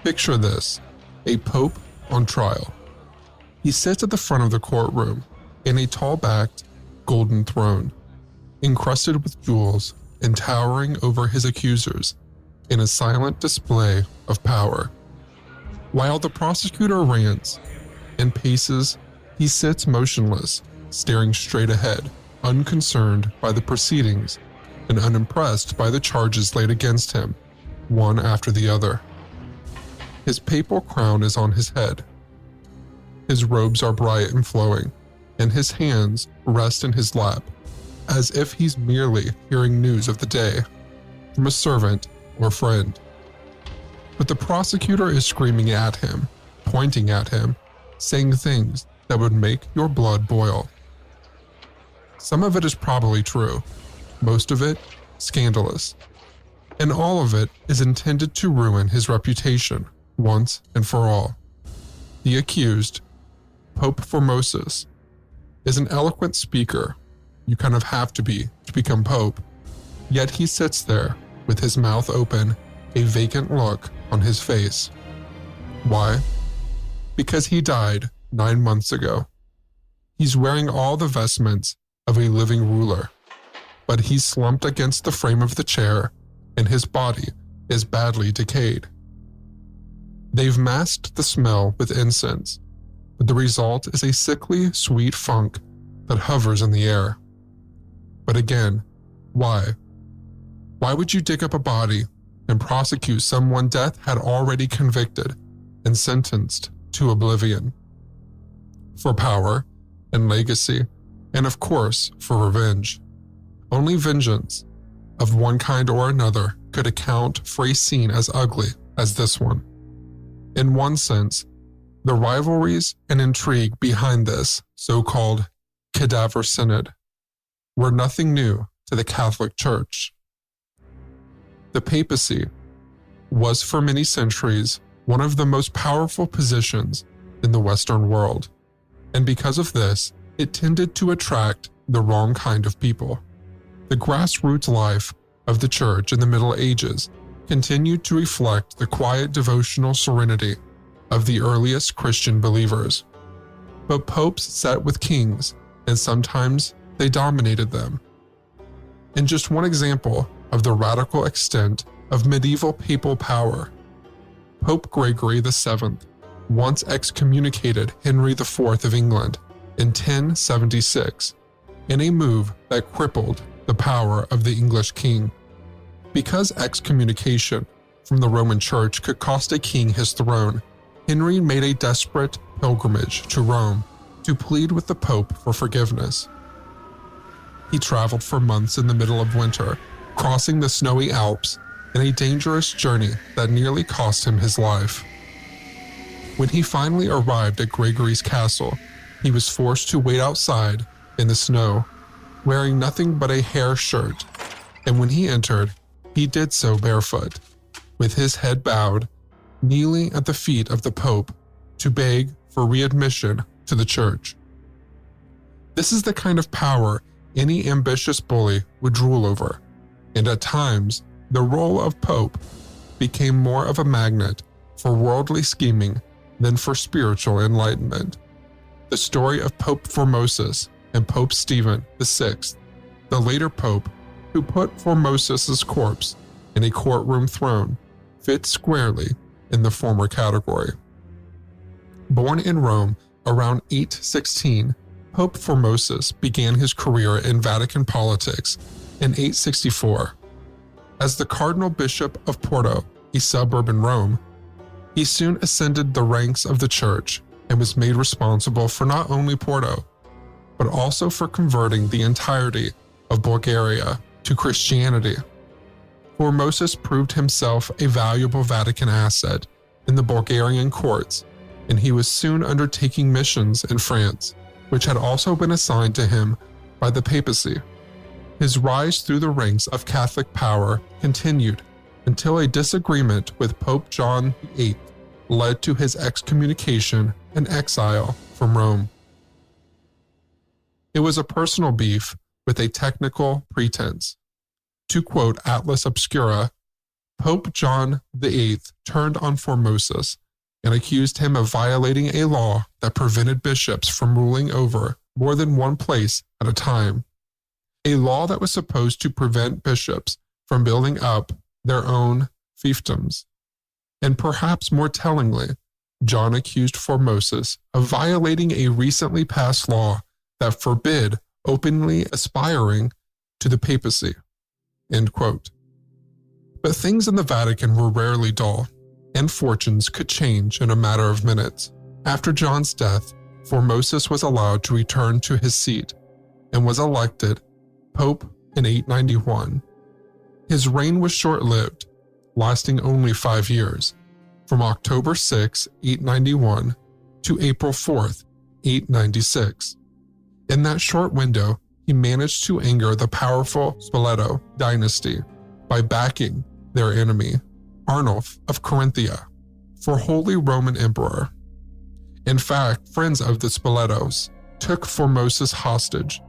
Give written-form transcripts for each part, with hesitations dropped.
Picture this, a pope on trial. He sits at the front of the courtroom in a tall-backed, golden throne, encrusted with jewels and towering over his accusers in a silent display of power. While the prosecutor rants and paces, he sits motionless, staring straight ahead, unconcerned by the proceedings and unimpressed by the charges laid against him, one after the other. His papal crown is on his head. His robes are bright and flowing, and his hands rest in his lap, as if he's merely hearing news of the day from a servant or friend. But the prosecutor is screaming at him, pointing at him, saying things that would make your blood boil. Some of it is probably true, most of it scandalous, and all of it is intended to ruin his reputation once and for all. The accused, Pope Formosus, is an eloquent speaker. You kind of have to be to become pope. Yet he sits there with his mouth open, a vacant look on his face. Why? Because he died 9 months ago. He's wearing all the vestments of a living ruler, but he's slumped against the frame of the chair and his body is badly decayed. They've masked the smell with incense, but the result is a sickly, sweet funk that hovers in the air. But again, why? Why would you dig up a body and prosecute someone death had already convicted and sentenced to oblivion? For power and legacy, and of course, for revenge. Only vengeance, of one kind or another, could account for a scene as ugly as this one. In one sense, the rivalries and intrigue behind this so-called Cadaver Synod were nothing new to the Catholic Church. The papacy was for many centuries one of the most powerful positions in the Western world, and because of this, it tended to attract the wrong kind of people. The grassroots life of the Church in the Middle Ages continued to reflect the quiet devotional serenity of the earliest Christian believers. But popes sat with kings, and sometimes they dominated them. And just one example of the radical extent of medieval papal power, Pope Gregory VII once excommunicated Henry IV of England in 1076 in a move that crippled the power of the English king. Because excommunication from the Roman Church could cost a king his throne, Henry made a desperate pilgrimage to Rome to plead with the Pope for forgiveness. He traveled for months in the middle of winter, crossing the snowy Alps in a dangerous journey that nearly cost him his life. When he finally arrived at Gregory's castle, he was forced to wait outside in the snow, wearing nothing but a hair shirt, and when he entered, he did so barefoot, with his head bowed, kneeling at the feet of the Pope to beg for readmission to the Church. This is the kind of power any ambitious bully would drool over, and at times, the role of Pope became more of a magnet for worldly scheming than for spiritual enlightenment. The story of Pope Formosus and Pope Stephen VI, the later Pope who put Formosus's corpse in a courtroom throne, fits squarely in the former category. Born in Rome around 816, Pope Formosus began his career in Vatican politics in 864. As the Cardinal Bishop of Porto, a suburb in Rome, he soon ascended the ranks of the Church and was made responsible for not only Porto, but also for converting the entirety of Bulgaria to Christianity. Formosus proved himself a valuable Vatican asset in the Bulgarian courts, and he was soon undertaking missions in France, which had also been assigned to him by the papacy. His rise through the ranks of Catholic power continued until a disagreement with Pope John VIII led to his excommunication and exile from Rome. It was a personal beef with a technical pretense. To quote Atlas Obscura, Pope John VIII turned on Formosus and accused him of violating a law that prevented bishops from ruling over more than one place at a time, a law that was supposed to prevent bishops from building up their own fiefdoms. And perhaps more tellingly, John accused Formosus of violating a recently passed law that forbid openly aspiring to the papacy. End quote. But things in the Vatican were rarely dull, and fortunes could change in a matter of minutes. After John's death, Formosus was allowed to return to his seat and was elected Pope in 891. His reign was short-lived, lasting only 5 years, from October 6, 891 to April 4, 896. In that short window, he managed to anger the powerful Spoleto dynasty by backing their enemy, Arnulf of Carinthia, for Holy Roman Emperor. In fact, friends of the Spoletos took Formosus hostage,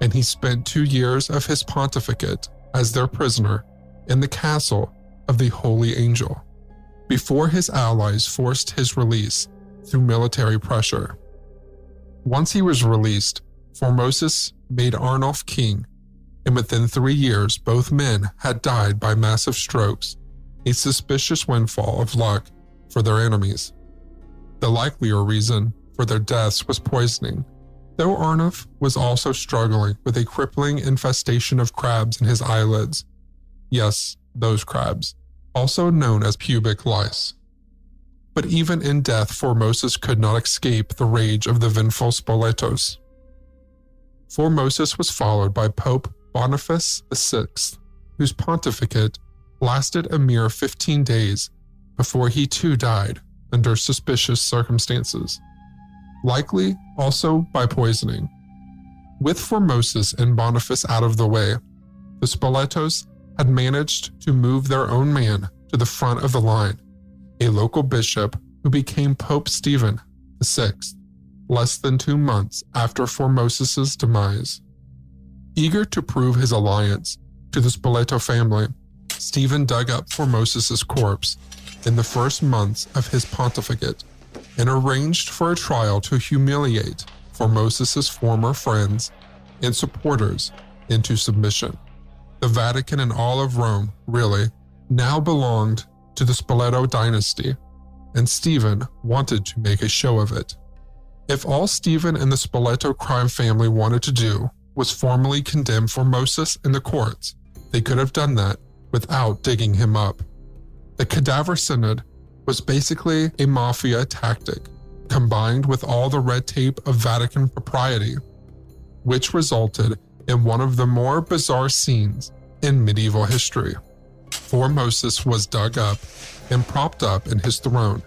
and he spent 2 years of his pontificate as their prisoner in the castle of the Holy Angel, before his allies forced his release through military pressure. Once he was released, Formosus made Arnulf king, and within 3 years both men had died by massive strokes, a suspicious windfall of luck for their enemies. The likelier reason for their deaths was poisoning, though Arnulf was also struggling with a crippling infestation of crabs in his eyelids. Yes, those crabs, also known as pubic lice. But even in death, Formosus could not escape the rage of the vengeful Spoletos. Formosus was followed by Pope Boniface VI, whose pontificate lasted a mere 15 days before he too died under suspicious circumstances, likely also by poisoning. With Formosus and Boniface out of the way, the Spoletos had managed to move their own man to the front of the line, a local bishop who became Pope Stephen VI, less than 2 months after Formosus's demise. Eager to prove his alliance to the Spoleto family, Stephen dug up Formosus's corpse in the first months of his pontificate and arranged for a trial to humiliate Formosus's former friends and supporters into submission. The Vatican and all of Rome, really, now belonged to the Spoleto dynasty, and Stephen wanted to make a show of it. If all Stephen and the Spoleto crime family wanted to do was formally condemn Formosus in the courts, they could have done that without digging him up. The Cadaver Synod was basically a mafia tactic, combined with all the red tape of Vatican propriety, which resulted in one of the more bizarre scenes in medieval history. Formosus was dug up and propped up in his throne,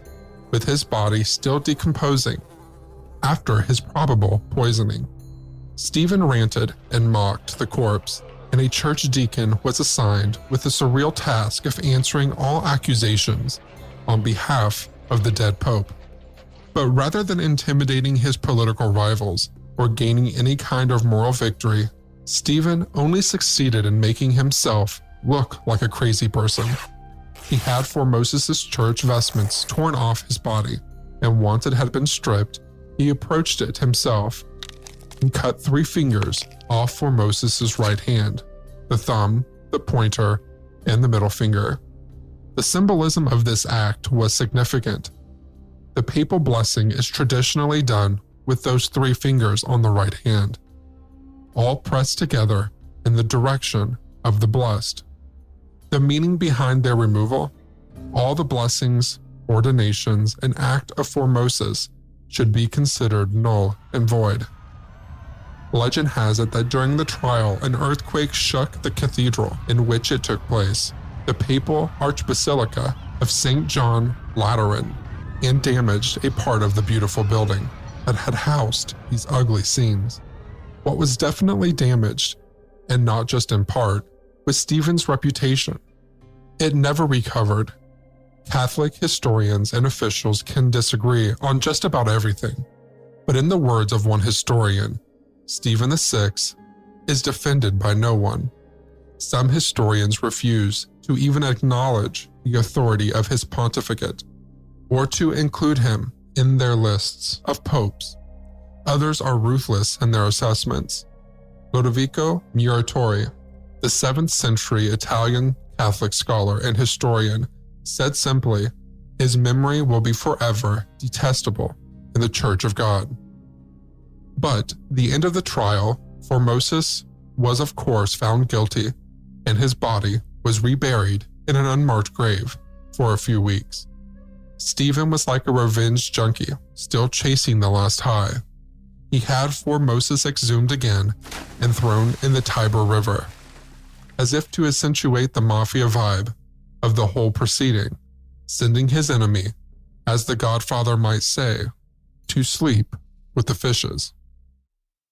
with his body still decomposing after his probable poisoning. Stephen ranted and mocked the corpse, and a church deacon was assigned with the surreal task of answering all accusations on behalf of the dead pope. But rather than intimidating his political rivals or gaining any kind of moral victory, Stephen only succeeded in making himself look like a crazy person. He had Formosus's church vestments torn off his body, and once it had been stripped, he approached it himself and cut 3 fingers off Formosus's right hand, the thumb, the pointer, and the middle finger. The symbolism of this act was significant. The papal blessing is traditionally done with those 3 fingers on the right hand, all pressed together in the direction of the blessed. The meaning behind their removal: all the blessings, ordinations, and act of Formosus should be considered null and void. Legend has it that during the trial, an earthquake shook the cathedral in which it took place, the papal archbasilica of St. John Lateran, and damaged a part of the beautiful building that had housed these ugly scenes. What was definitely damaged, and not just in part, was Stephen's reputation. It never recovered. Catholic historians and officials can disagree on just about everything, but in the words of one historian, Stephen VI is defended by no one. Some historians refuse to even acknowledge the authority of his pontificate, or to include him in their lists of popes. Others are ruthless in their assessments. Lodovico Muratori, the 7th century Italian Catholic scholar and historian, said simply, "His memory will be forever detestable in the Church of God." But the end of the trial, Formosus was of course found guilty, and his body was reburied in an unmarked grave for a few weeks. Stephen was like a revenge junkie, still chasing the last high. He had Formosus exhumed again and thrown in the Tiber River, as if to accentuate the mafia vibe of the whole proceeding, sending his enemy, as the Godfather might say, to sleep with the fishes.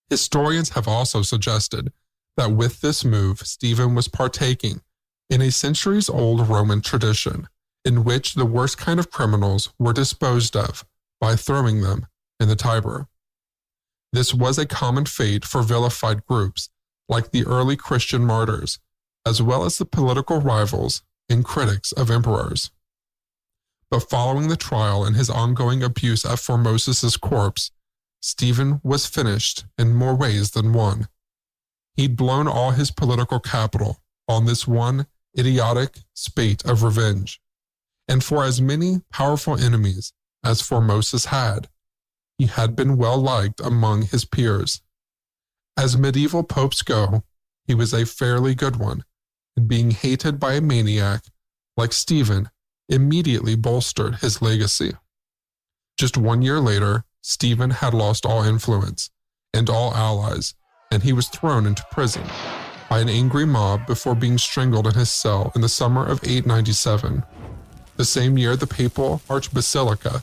Historians have also suggested that with this move, Stephen was partaking in a centuries-old Roman tradition in which the worst kind of criminals were disposed of by throwing them in the Tiber. This was a common fate for vilified groups like the early Christian martyrs, as well as the political rivals and critics of emperors. But following the trial and his ongoing abuse of Formosus's corpse, Stephen was finished in more ways than one. He'd blown all his political capital on this one idiotic spate of revenge. And for as many powerful enemies as Formosus had, he had been well liked among his peers. As medieval popes go, he was a fairly good one, and being hated by a maniac like Stephen immediately bolstered his legacy. Just 1 year later, Stephen had lost all influence and all allies, and he was thrown into prison by an angry mob before being strangled in his cell in the summer of 897. The same year, the papal archbasilica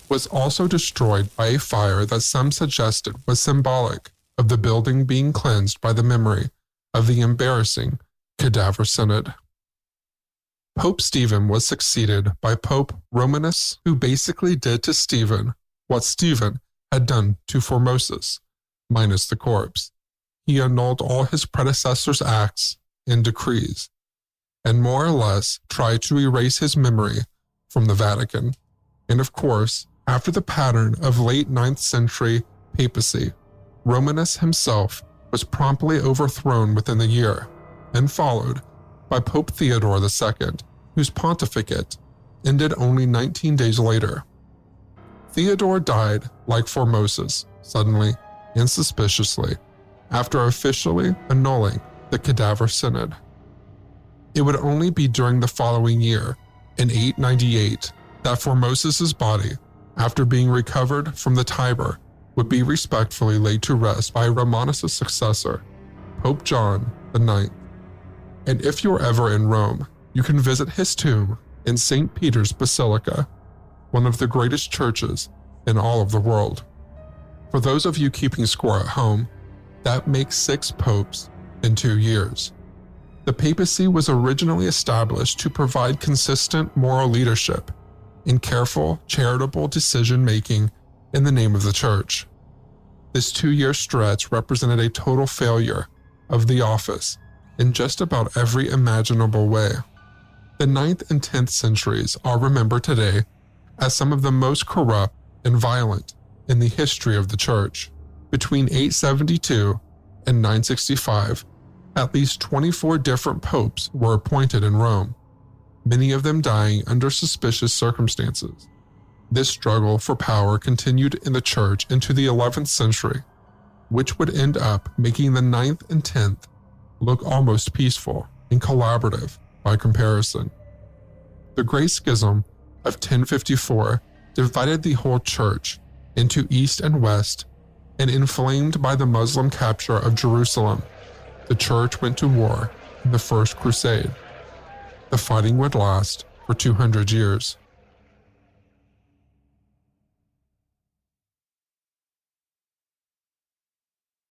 was also destroyed by a fire that some suggested was symbolic of the building being cleansed by the memory of the embarrassing Cadaver Synod. Pope Stephen was succeeded by Pope Romanus, who basically did to Stephen what Stephen had done to Formosus, minus the corpse. He annulled all his predecessor's acts and decrees, and more or less tried to erase his memory from the Vatican. And of course, after the pattern of late 9th century papacy, Romanus himself was promptly overthrown within the year, and followed by Pope Theodore II, whose pontificate ended only 19 days later. Theodore died, like Formosus, suddenly and suspiciously, after officially annulling the Cadaver Synod. It would only be during the following year, in 898, that Formosus's body, after being recovered from the Tiber, would be respectfully laid to rest by Romanus' successor, Pope John IX. And if you're ever in Rome, you can visit his tomb in St. Peter's Basilica, one of the greatest churches in all of the world. For those of you keeping score at home, that makes 6 popes in 2 years. The papacy was originally established to provide consistent moral leadership and careful, charitable decision-making in the name of the church. This 2-year stretch represented a total failure of the office in just about every imaginable way. The 9th and 10th centuries are remembered today as some of the most corrupt and violent in the history of the church. Between 872 and 965, at least 24 different popes were appointed in Rome, many of them dying under suspicious circumstances. This struggle for power continued in the church into the 11th century, which would end up making the 9th and 10th look almost peaceful and collaborative by comparison. The Great Schism of 1054 divided the whole church into East and West, and inflamed by the Muslim capture of Jerusalem, the church went to war in the First Crusade. The fighting would last for 200 years.